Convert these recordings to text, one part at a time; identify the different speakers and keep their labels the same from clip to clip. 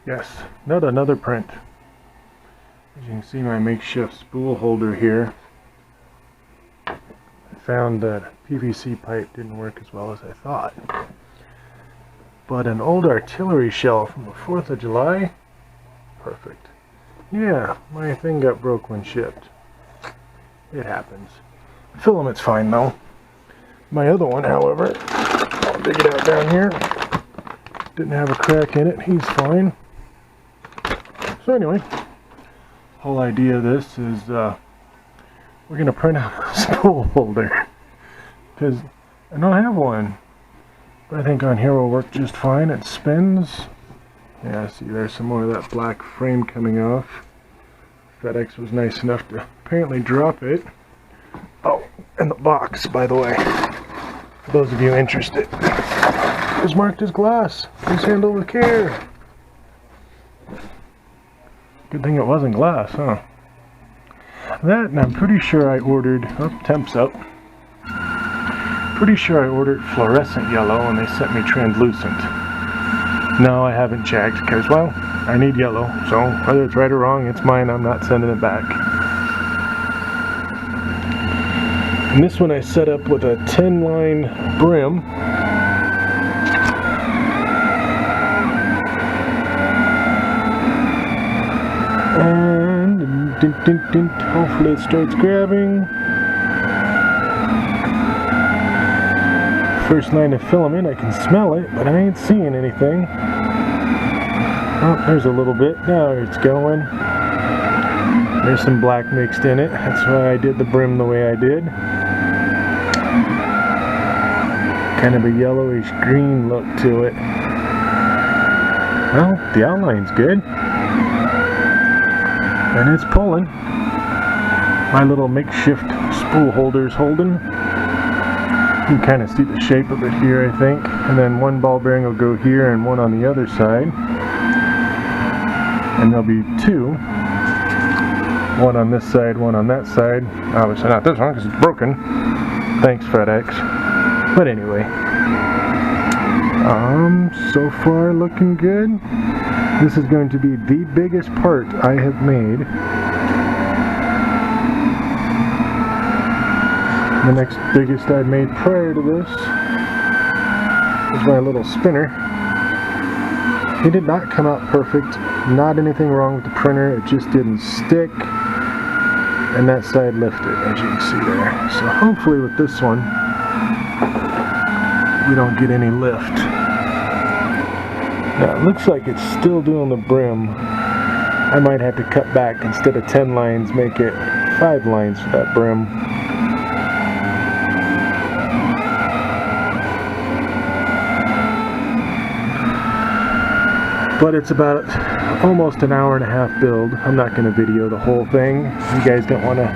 Speaker 1: Yes, not another print. As you can see, my makeshift spool holder here. I found that PVC pipe didn't work as well as I thought. But an old artillery shell from the 4th of July, perfect. Yeah, my thing got broke when shipped. It happens. The filament's fine though. My other one, however, I'll dig it out down here. Didn't have a crack in it. He's fine. So anyway, whole idea of this is we're going to print out a spool holder because I don't have one. But I think on here will work just fine. It spins. Yeah, see there's some more of that black frame coming off. FedEx was nice enough to apparently drop it. Oh, and the box, by the way, for those of you interested, is marked as glass. Please handle with care. Good thing it wasn't glass, huh? That, and I'm pretty sure I ordered, oh, temps up. Pretty sure I ordered fluorescent yellow and they sent me translucent. No, I haven't checked because, well, I need yellow. So whether it's right or wrong, it's mine. I'm not sending it back. And this one I set up with a 10-line brim. And hopefully it starts grabbing. First line of filament, I can smell it, but I ain't seeing anything. Oh, there's a little bit. Now it's going. There's some black mixed in it. That's why I did the brim the way I did. Kind of a yellowish green look to it. Well, the outline's good. And it's pulling. My little makeshift spool holder's holding. You can kind of see the shape of it here, I think. And then one ball bearing will go here and one on the other side. And there'll be two. One on this side, one on that side. Obviously not this one because it's broken. Thanks, FedEx. But anyway. So far looking good. This is going to be the biggest part I have made. The next biggest I'd made prior to this was my little spinner. It did not come out perfect. Not anything wrong with the printer. It just didn't stick. And that side lifted, as you can see there. So hopefully with this one, we don't get any lift. Now it looks like it's still doing the brim. I might have to cut back. Instead of 10 lines, make it 5 lines for that brim. But it's about almost an hour and a half build. I'm not going to video the whole thing. You guys don't want to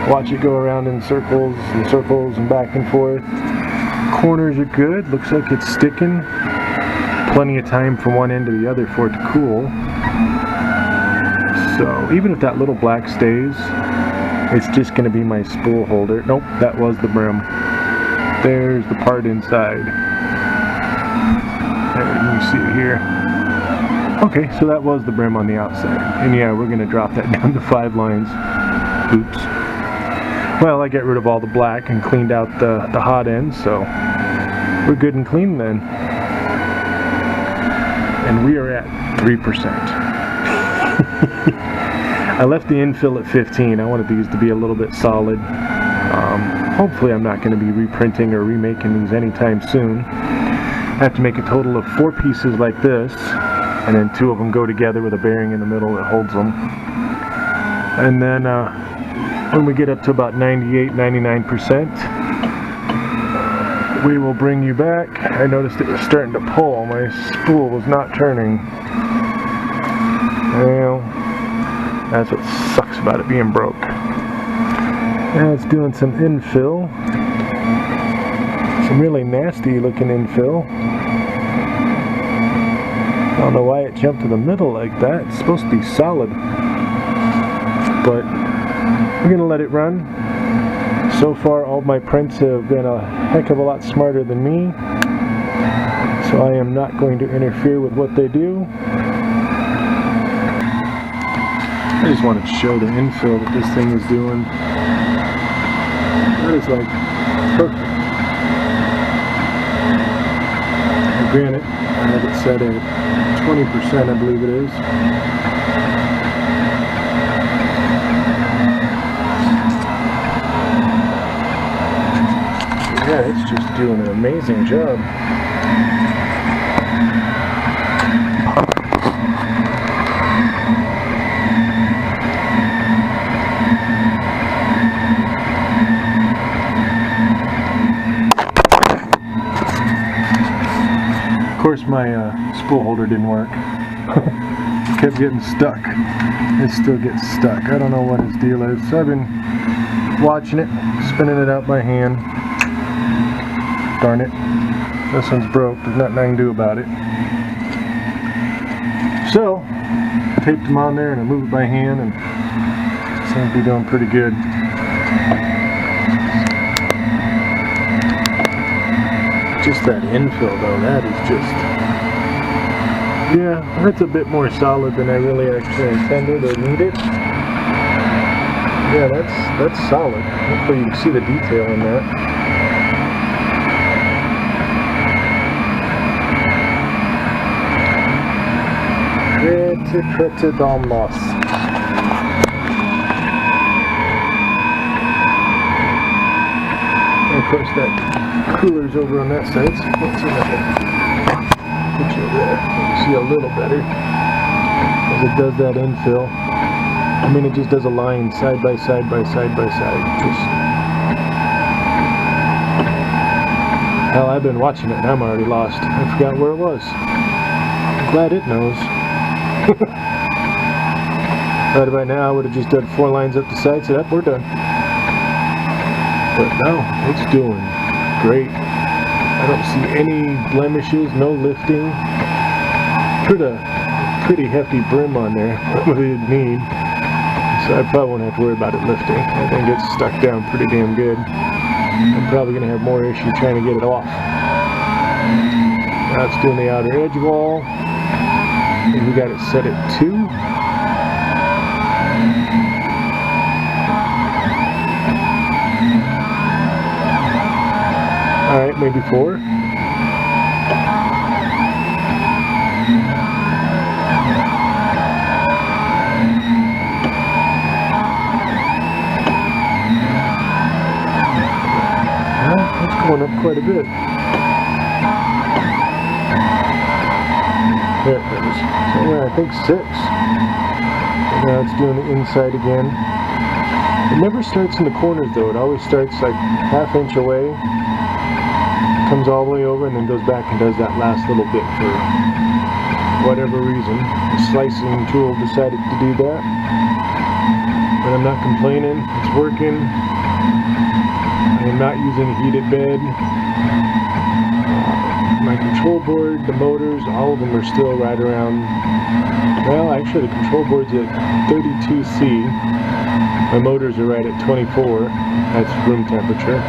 Speaker 1: watch it go around in circles and back and forth. Corners are good. Looks like it's sticking. Plenty of time from one end to the other for it to cool. So even if that little black stays, it's just going to be my spool holder. Nope, that was the brim. There's the part inside. There, you can see it here. Okay, so that was the brim on the outside. And yeah, we're going to drop that down to 5 lines. Oops. Well, I get rid of all the black and cleaned out the hot ends, so we're good and clean then. And we are at 3%. I left the infill at 15. I wanted these to be a little bit solid. Hopefully I'm not going to be reprinting or remaking these anytime soon. I have to make a total of 4 pieces like this. And then 2 of them go together with a bearing in the middle that holds them. And then when we get up to about 98-99%, we will bring you back. I noticed it was starting to pull. My spool was not turning. Well, that's what sucks about it being broke. Now it's doing some infill. Some really nasty looking infill. I don't know why it jumped to the middle like that. It's supposed to be solid. But we're going to let it run. So far all my prints have been a heck of a lot smarter than me. So I am not going to interfere with what they do. I just wanted to show the infill that this thing is doing. That is like perfect. And granted, I have it set at 20%, I believe it is. But yeah, it's just doing an amazing job. Of course, my spool holder didn't work. It kept getting stuck. It still gets stuck. I don't know what his deal is. So I've been watching it, spinning it out by hand. Darn it. This one's broke. There's nothing I can do about it. So, taped them on there and I move it by hand and it seems to be doing pretty good. Just that infill though, that is just, yeah, that's a bit more solid than I really actually intended or needed. Yeah, that's solid. Hopefully you can see the detail in that. Pretty damn nice. And of course that cooler's over on that side, so you can't see nothing. Put you there, you can see a little better as it does that infill. I mean, it just does a line side by side by side by side. Just hell, I've been watching it and I'm already lost. I forgot where it was. I'm glad it knows. Right about now I would have just done 4 lines up the side, so we're done. But no, it's doing great. I don't see any blemishes, no lifting. Put a pretty hefty brim on there, probably didn't need. So I probably won't have to worry about it lifting. I think it's stuck down pretty damn good. I'm probably going to have more issue trying to get it off. Now it's doing the outer edge wall. And we got it set at 2. Alright, maybe 4. It's going up quite a bit. There it goes. So yeah, I think 6. And now it's doing the inside again. It never starts in the corners though. It always starts like ½ inch away, comes all the way over, and then goes back and does that last little bit for whatever reason. The slicing tool decided to do that. But I'm not complaining. It's working. I am not using a heated bed. My control board, the motors, all of them are still right around, well actually the control board's at 32C. My motors are right at 24. That's room temperature.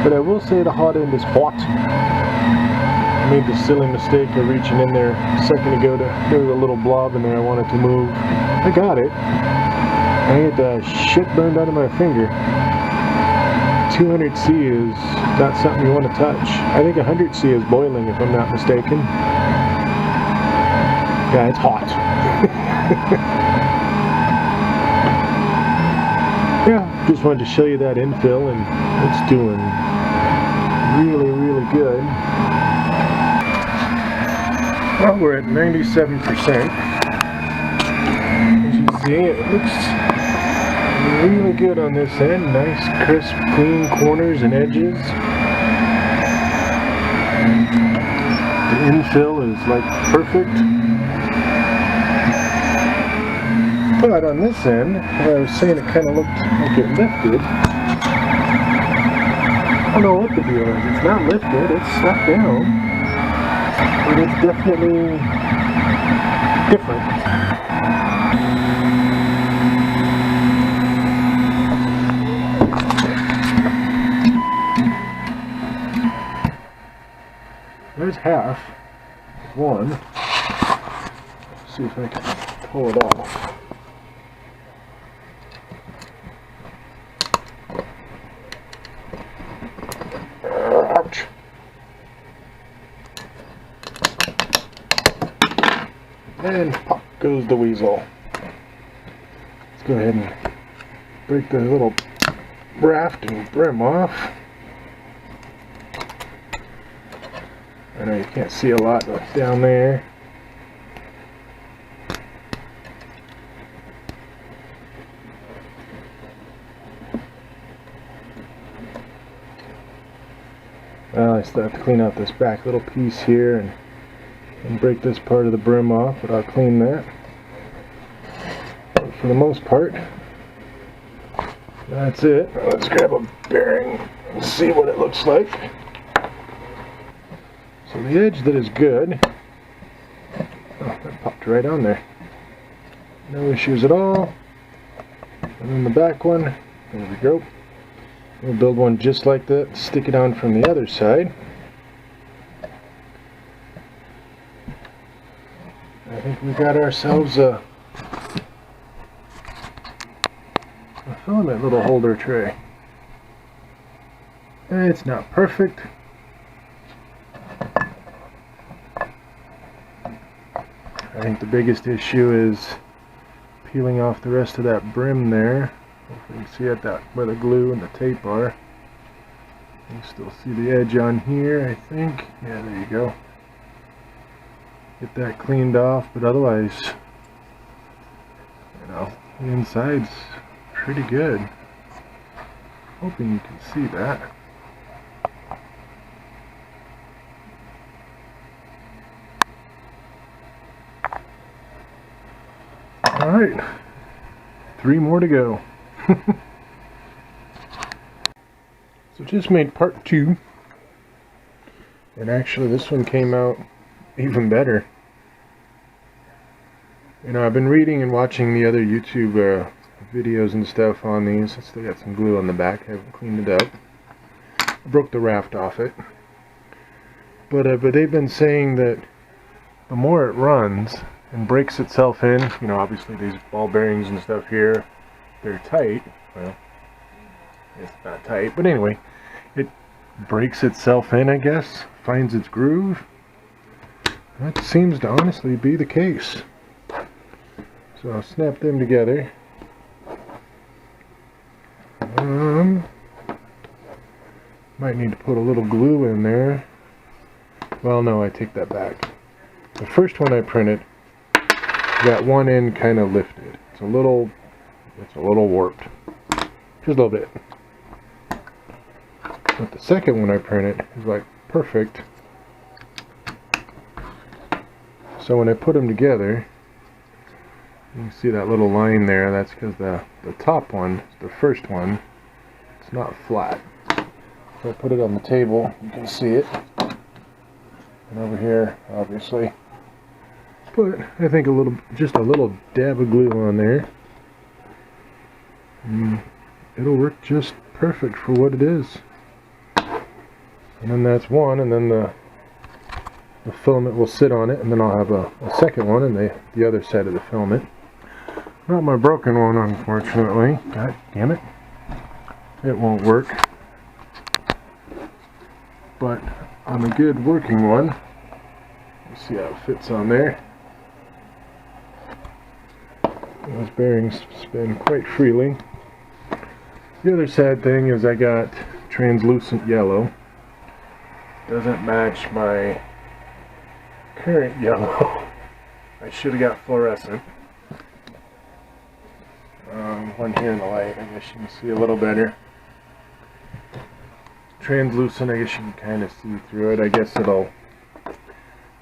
Speaker 1: But I will say the hot end is hot. I made the silly mistake of reaching in there a second ago there was a little blob in there I wanted to move. I got it. I had shit burned out of my finger. 200C is not something you want to touch. I think 100C is boiling if I'm not mistaken. Yeah, it's hot. Yeah, just wanted to show you that infill, and it's doing really, really good. Well, we're at 97%. As you see, it looks really good on this end. Nice, crisp, clean corners and edges. The infill is like perfect. But on this end, I was saying it kind of looked like it lifted. I don't know what the deal is. It's not lifted, it's stuck down. But it's definitely different. There's half. 1. see if I can pull it off. Ouch. And pop goes the weasel. Let's go ahead and break the little raft and brim off. I know you can't see a lot down there. Well, I still have to clean out this back little piece here and break this part of the brim off, but I'll clean that. But for the most part, that's it. Let's grab a bearing and see what it looks like. So the edge that is good, oh, that popped right on there. No issues at all. And then the back one, there we go. We'll build one just like that, stick it on from the other side. I think we got ourselves a filament little holder tray. It's not perfect. I think the biggest issue is peeling off the rest of that brim there. Hopefully you can see it where the glue and the tape are. You still see the edge on here, I think. Yeah, there you go. Get that cleaned off, but otherwise, you know, the inside's pretty good. Hoping you can see that. Alright, 3 more to go. So just made part 2, and actually this one came out even better. You know, I've been reading and watching the other YouTube videos and stuff on these. I still got some glue on the back, I haven't cleaned it up. I broke the raft off it. But they've been saying that the more it runs and breaks itself in, you know, obviously these ball bearings and stuff here, they're tight. Well, it's not tight, but anyway, it breaks itself in, I guess, finds its groove. That seems to honestly be the case. So I'll snap them together. Might need to put a little glue in there. Well, no, I take that back. The first one I printed, that one end kind of lifted. It's a little warped. Just a little bit. But the second one I printed is like perfect. So when I put them together, you can see that little line there. That's because the top one, the first one, it's not flat. If I put it on the table, you can see it. And over here, obviously. But I think just a little dab of glue on there. And it'll work just perfect for what it is. And then that's one, and then the filament will sit on it, and then I'll have a second one on the other side of the filament. Not my broken one, unfortunately. God damn it. It won't work. But on a good working one, you see how it fits on there. Those bearings spin quite freely. The other sad thing is I got translucent yellow. Doesn't match my current yellow. I should have got fluorescent. One here in the light, I guess you can see a little better. Translucent, I guess you can kind of see through it. I guess it'll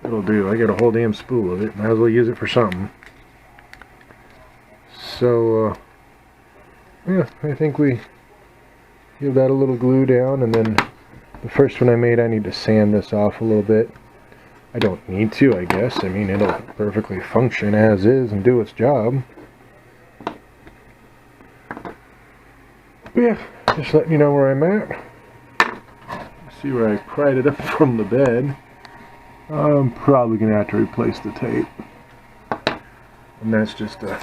Speaker 1: do. I got a whole damn spool of it. Might as well use it for something. So, yeah, I think we give that a little glue down, and then the first one I made, I need to sand this off a little bit. I don't need to, I guess. I mean, it'll perfectly function as is and do its job. But yeah, just letting you know where I'm at. See where I pried it up from the bed. I'm probably going to have to replace the tape. And that's just a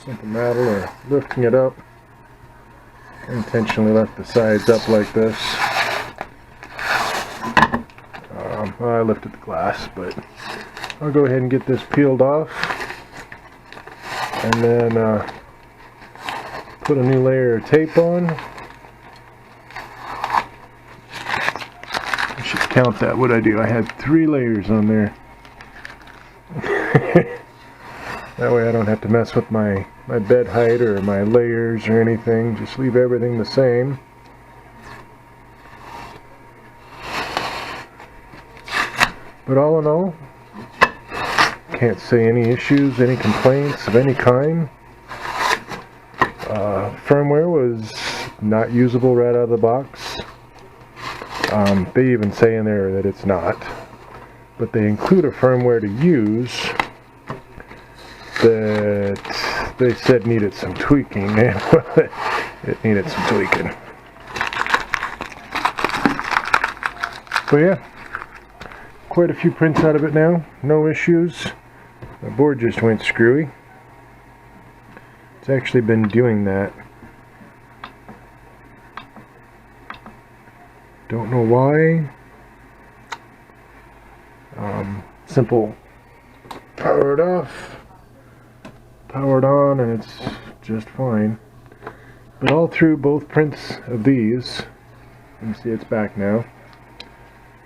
Speaker 1: simple matter of lifting it up. I intentionally left the sides up like this. Well, I lifted the glass, but I'll go ahead and get this peeled off. And then put a new layer of tape on. I should count that. What I do? I had 3 layers on there. That way I don't have to mess with my bed height or my layers or anything. Just leave everything the same. But all in all, can't say any issues, any complaints of any kind. Firmware was not usable right out of the box. They even say in there that it's not. But they include a firmware to use that they said needed some tweaking. It needed some tweaking. But yeah, quite a few prints out of it now. No issues. The board just went screwy. It's actually been doing that. Don't know why. Simple power it off, power it on, and it's just fine. But all through both prints of these, you can see it's back now.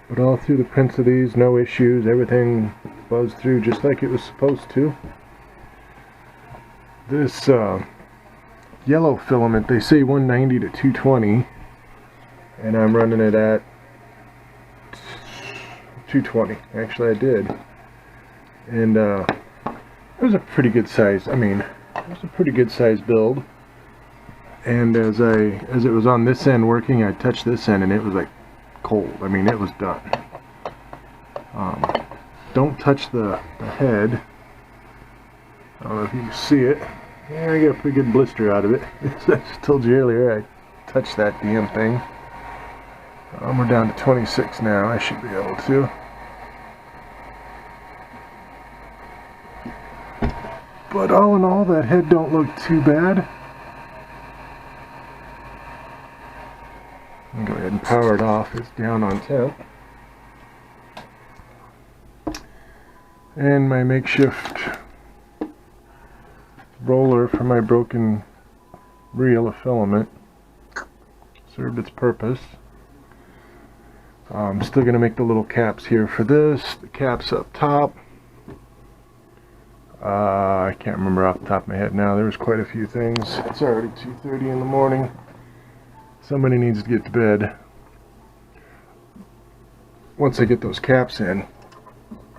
Speaker 1: But all through the prints of these, no issues. Everything buzzed through just like it was supposed to. This yellow filament, they say 190 to 220, and I'm running it at 220. Actually, I did, and it was a pretty good size. I mean, it was a pretty good size build. And as it was on this end working, I touched this end, and it was like cold. I mean, it was done. Don't touch the head. I don't know if you can see it. Yeah, I got a pretty good blister out of it. As I just told you earlier, I touched that damn thing. We're down to 26 now. I should be able to. But all in all, that head don't look too bad. I'll go ahead and power it off. It's down on temp. And my makeshift roller for my broken reel of filament served its purpose. I'm still going to make the little caps here for this. The caps up top. I can't remember off the top of my head now. There was quite a few things. It's already 2:30 in the morning. Somebody needs to get to bed. Once I get those caps in,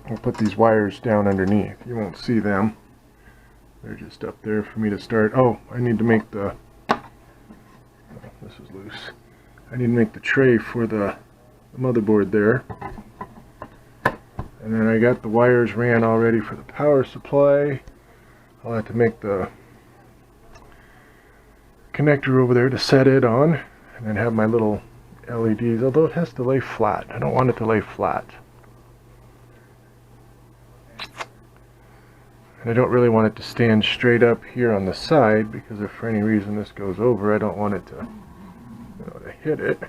Speaker 1: I'll put these wires down underneath. You won't see them. They're just up there for me to start. Oh, I need to make the... Oh, this is loose. I need to make the tray for the motherboard there. And then I got the wires ran already for the power supply. I'll have to make the connector over there to set it on, and then have my little LEDs, although it has to lay flat. I don't want it to lay flat. And I don't really want it to stand straight up here on the side, because if for any reason this goes over, I don't want it to, to hit it.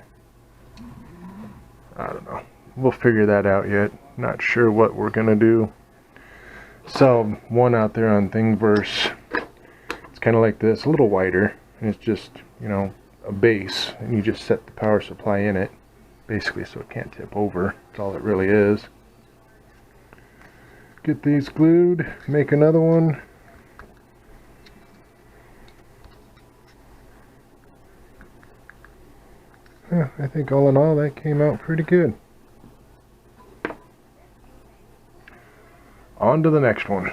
Speaker 1: I don't know. We'll figure that out yet. Not sure what we're gonna do. Saw one out there on Thingiverse. It's kind of like this, a little wider, and it's just, a base, and you just set the power supply in it, basically, so it can't tip over. That's all it really is. Get these glued, make another one. Yeah, I think all in all that came out pretty good. On to the next one.